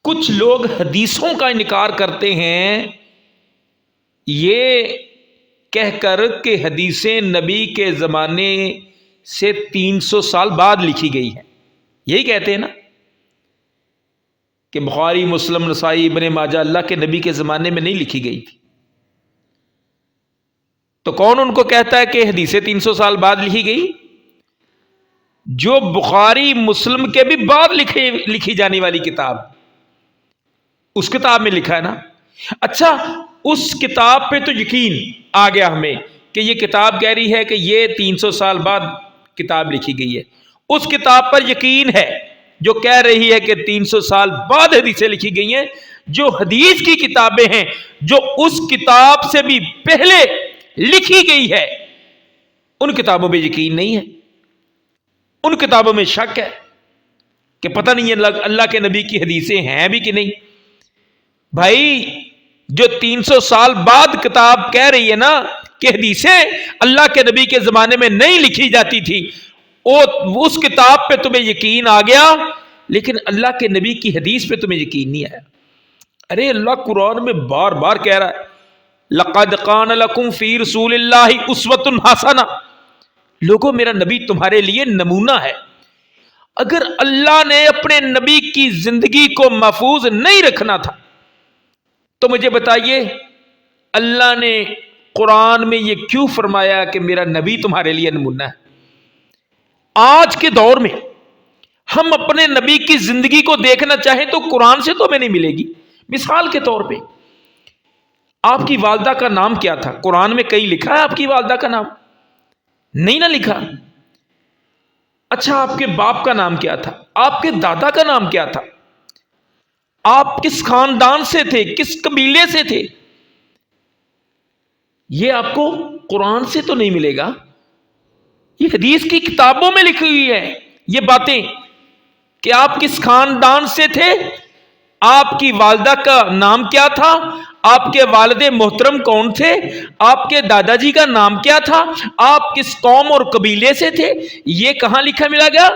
کچھ لوگ حدیثوں کا انکار کرتے ہیں یہ کہہ کر کہ حدیثیں نبی کے زمانے سے 300 سال بعد لکھی گئی ہیں. یہی کہتے ہیں نا کہ بخاری، مسلم، نسائی، ابن ماجہ اللہ کے نبی کے زمانے میں نہیں لکھی گئی تھی. تو کون ان کو کہتا ہے کہ حدیثیں 300 سال بعد لکھی گئی؟ جو بخاری مسلم کے بھی بعد لکھی جانے والی کتاب، اس کتاب میں لکھا ہے نا. اچھا، اس کتاب پہ تو یقین آ گیا ہمیں کہ یہ کتاب کہہ رہی ہے کہ یہ 300 سال بعد کتاب لکھی گئی ہے. اس کتاب پر یقین ہے جو کہہ رہی ہے کہ 300 سال بعد حدیثیں لکھی گئی ہیں. جو حدیث کی کتابیں ہیں جو اس کتاب سے بھی پہلے لکھی گئی ہے، ان کتابوں پہ یقین نہیں ہے، ان کتابوں میں شک ہے کہ پتہ نہیں اللہ کے نبی کی حدیثیں ہیں بھی کہ نہیں. بھائی، جو 300 سال بعد کتاب کہہ رہی ہے نا کہ حدیثیں اللہ کے نبی کے زمانے میں نہیں لکھی جاتی تھی، اس کتاب پہ تمہیں یقین آ گیا، لیکن اللہ کے نبی کی حدیث پہ تمہیں یقین نہیں آیا. ارے اللہ قرآن میں بار بار کہہ رہا ہے لَقَدْ كَانَ لَكُمْ فِي رَسُولِ اللَّهِ أُسْوَةٌ حَسَنَةٌ. لوگوں، میرا نبی تمہارے لیے نمونہ ہے. اگر اللہ نے اپنے نبی کی زندگی کو محفوظ نہیں رکھنا تھا تو مجھے بتائیے اللہ نے قرآن میں یہ کیوں فرمایا کہ میرا نبی تمہارے لیے نمونہ ہے؟ آج کے دور میں ہم اپنے نبی کی زندگی کو دیکھنا چاہیں تو قرآن سے تو ہمیں نہیں ملے گی. مثال کے طور پہ آپ کی والدہ کا نام کیا تھا؟ قرآن میں کہیں لکھا ہے آپ کی والدہ کا نام؟ نہیں نہ لکھا. اچھا، آپ کے باپ کا نام کیا تھا؟ آپ کے دادا کا نام کیا تھا؟ آپ کس خاندان سے تھے؟ کس قبیلے سے تھے؟ یہ آپ کو قرآن سے تو نہیں ملے گا. یہ حدیث کی کتابوں میں لکھی ہوئی ہے یہ باتیں کہ آپ کس خاندان سے تھے، آپ کی والدہ کا نام کیا تھا، آپ کے والد محترم کون تھے، آپ کے دادا جی کا نام کیا تھا، آپ کس قوم اور قبیلے سے تھے. یہ کہاں لکھا ملا گا؟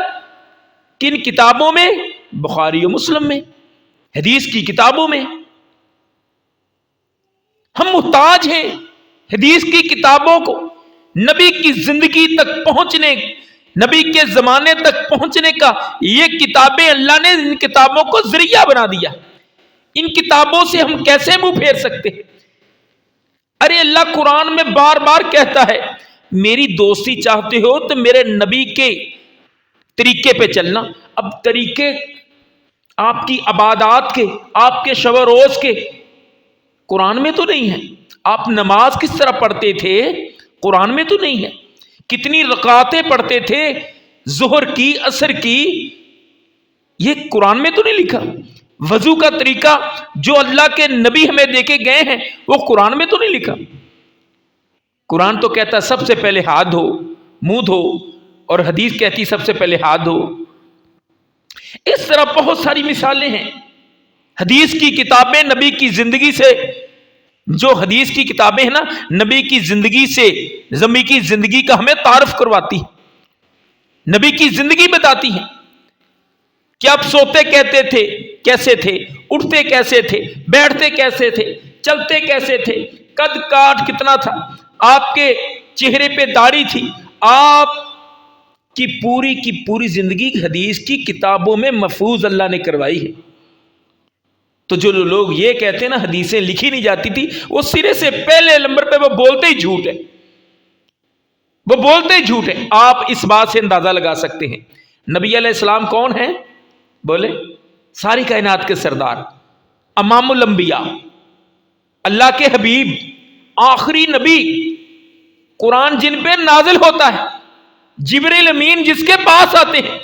کن کتابوں میں؟ بخاری و مسلم میں، حدیث کی کتابوں میں. ہم محتاج ہیں حدیث کی کتابوں کو نبی کی زندگی تک پہنچنے، نبی کے زمانے تک پہنچنے کا. یہ کتابیں اللہ نے ان کتابوں کو ذریعہ بنا دیا. ان کتابوں سے ہم کیسے منہ پھیر سکتے ہیں؟ ارے اللہ قرآن میں بار بار کہتا ہے میری دوستی چاہتے ہو تو میرے نبی کے طریقے پہ چلنا. اب طریقے آپ کی عبادات کے، آپ کے شب و روز کے قرآن میں تو نہیں ہے. آپ نماز کس طرح پڑھتے تھے قرآن میں تو نہیں ہے. کتنی رکعتیں پڑھتے تھے ظہر کی، عصر کی، یہ قرآن میں تو نہیں لکھا. وضو کا طریقہ جو اللہ کے نبی ہمیں دے کے گئے ہیں وہ قرآن میں تو نہیں لکھا. قرآن تو کہتا سب سے پہلے ہاتھ دھو، منہ دھو، اور حدیث کہتی سب سے پہلے ہاتھ دھو. اس طرح بہت ساری مثالیں ہیں. حدیث کی کتابیں نبی کی زندگی سے، جو حدیث کی کتابیں ہیں نا نبی کی زندگی سے، نبی کی زندگی کا ہمیں تعارف کرواتی ہیں، نبی کی زندگی بتاتی ہیں کہ آپ سوتے کہتے تھے، کیسے تھے، اٹھتے کیسے تھے، بیٹھتے کیسے تھے، چلتے کیسے تھے، قد کاٹ کتنا تھا، آپ کے چہرے پہ داڑھی تھی. آپ کی پوری زندگی حدیث کی کتابوں میں محفوظ اللہ نے کروائی ہے. تو جو لوگ یہ کہتے ہیں نا حدیثیں لکھی نہیں جاتی تھی، وہ سرے سے پہلے نمبر پہ وہ بولتے ہی جھوٹ ہے، وہ بولتے ہی جھوٹ ہے. آپ اس بات سے اندازہ لگا سکتے ہیں نبی علیہ السلام کون ہیں؟ بولے، ساری کائنات کے سردار، امام الانبیاء، اللہ کے حبیب، آخری نبی، قرآن جن پہ نازل ہوتا ہے، جبریل امین جس کے پاس آتے ہیں،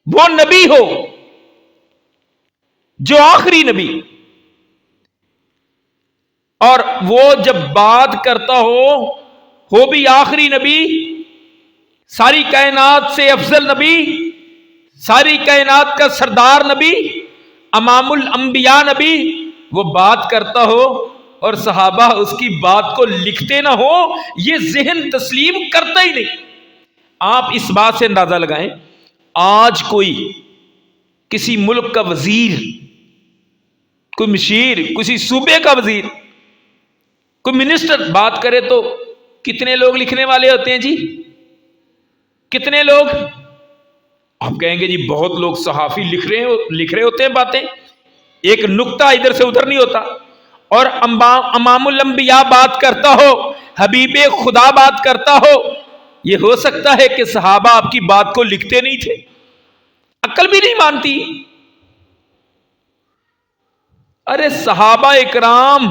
وہ نبی ہو جو آخری نبی، اور وہ جب بات کرتا ہو بھی آخری نبی، ساری کائنات سے افضل نبی، ساری کائنات کا سردار نبی، امام الانبیاء نبی، وہ بات کرتا ہو اور صحابہ اس کی بات کو لکھتے نہ ہو، یہ ذہن تسلیم کرتا ہی نہیں. آپ اس بات سے اندازہ لگائیں، آج کوئی کسی ملک کا وزیر، کوئی مشیر، کسی صوبے کا وزیر، کوئی منسٹر بات کرے تو کتنے لوگ لکھنے والے ہوتے ہیں جی؟ کتنے لوگ؟ آپ کہیں گے جی بہت لوگ صحافی لکھ رہے ہوتے ہیں باتیں، ایک نقطہ ادھر سے ادھر نہیں ہوتا۔ اور امام الانبیاء بات کرتا ہو، حبیب خدا بات کرتا ہو، یہ ہو سکتا ہے کہ صحابہ آپ کی بات کو لکھتے نہیں تھے؟ عقل بھی نہیں مانتی۔ ارے صحابہ اکرام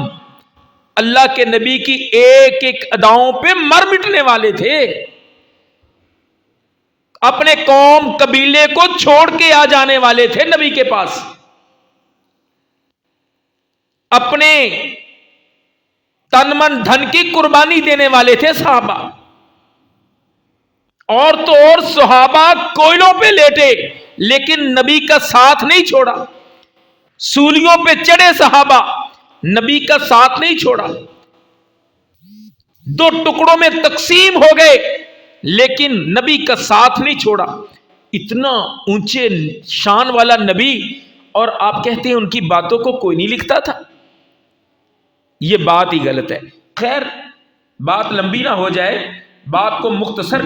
اللہ کے نبی کی ایک ایک اداؤں پہ مر مٹنے والے تھے، اپنے قوم قبیلے کو چھوڑ کے آ جانے والے تھے نبی کے پاس، اپنے تن من دھن کی قربانی دینے والے تھے صحابہ۔ اور تو اور صحابہ کوئلوں پہ لیٹے لیکن نبی کا ساتھ نہیں چھوڑا، سولیوں پہ چڑھے صحابہ، نبی کا ساتھ نہیں چھوڑا، دو ٹکڑوں میں تقسیم ہو گئے لیکن نبی کا ساتھ نہیں چھوڑا۔ اتنا اونچے شان والا نبی، اور آپ کہتے ہیں ان کی باتوں کو کوئی نہیں لکھتا تھا؟ یہ بات ہی غلط ہے۔ خیر بات لمبی نہ ہو جائے، بات کو مختصر